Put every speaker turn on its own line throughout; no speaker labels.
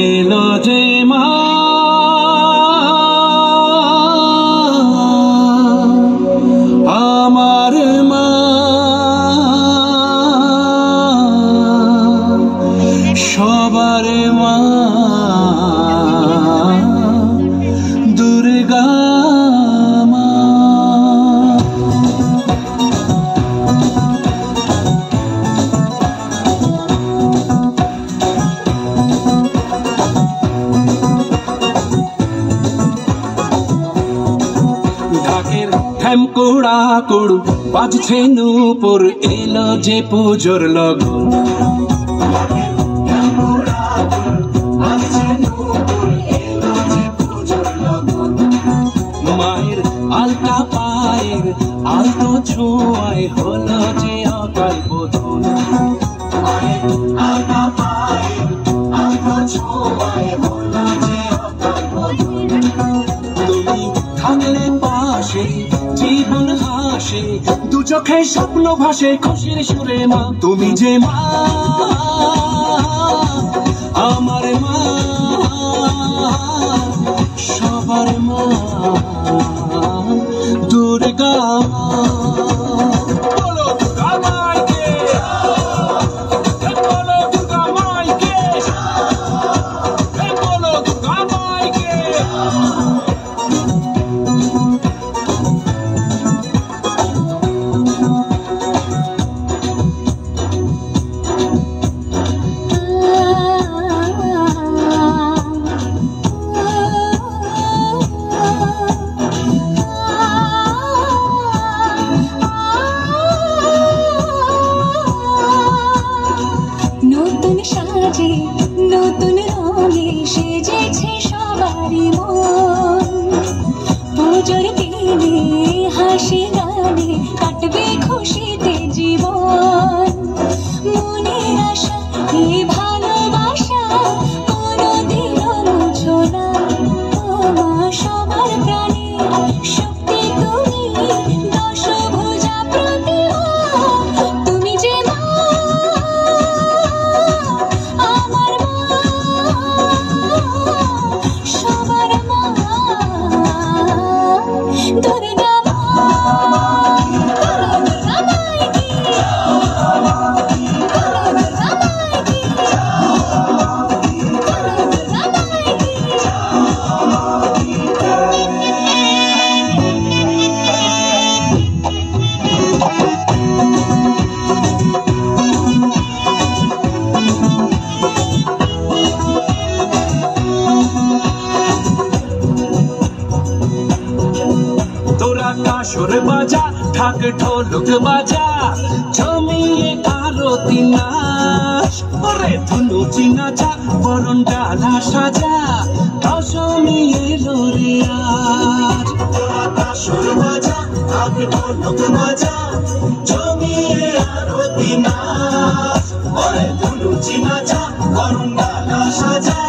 এলো যে মা আমার মা সবার মা দুর্গা মা। ঢাকের ঠ্যামকুড়া কুড়ু বাজছে নূপুর এলো যে পুজোর লগন। মায়ের আলতা পায়ের আলতো ছোঁয়ায় হলো যে অকাল বোধন। মায়ের আলতা পায়ের আলতো ছোঁয়ায় হলো যে অকাল বোধন। তুমি থাকলে পাশে জীবন হাসে দু চোখে স্বপ্ন ভাসে খুশির সুরে মা তুমি যে মা আমার মা সবার মা দুর্গা মা। বলো দুর্গা মাইকে, বলো দুর্গা মাইকে, বলো দুর্গা মাইকে।
নতুন সাজে নতুন রঙে সেজেছে সবারই মন। পুজোর দিনে হাসি গানে কাটবে খুশিতে জীবন। মনের আশা এ ভালোবাসা কোনোদিনও মুছো না। মা সবার প্রাণে শক্তি তুমি দশভুজা প্রতিমা তুমি যে মা আমার মা সবার মা দুর্গা মা। দুর্গা মাইকে, দুর্গা মাইকে, দুর্গা
তোরা কাসর বাজা ঢাক ঢোলক বাজা জমিয়ে আরতি নাচ ওরে ধুনুচি নাচা বরণ ডালা সাজা দশমী এলো রে আজ। তোরা কাসর বাজা ঢাক ঢোলক বাজা জমিয়ে আরতি নাচ ওরে ধুনুচি নাচা বরণ ডালা সাজা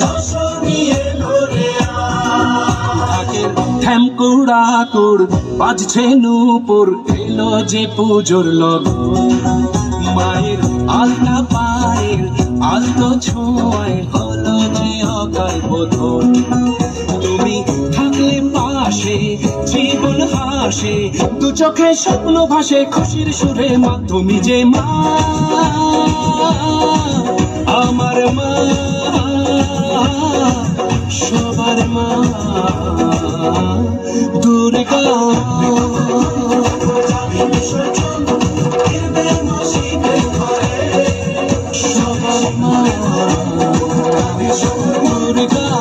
দশমী এলো রে আজ। ঠ্যামকুড়া কুড় বাজছে নূপুর এলো যে পুজোর লগন। মায়ের আলতা পায়ের আলতো ছোঁয়ায় হলো যে অকাল বোধন। তুমি থাকলে পাশে জীবন হাসে দু চোখে স্বপ্ন ভাসে খুশির সুরে মা তুমি যে মা আমার মা সবার মা দুর্গা সবার মা দুর্গা।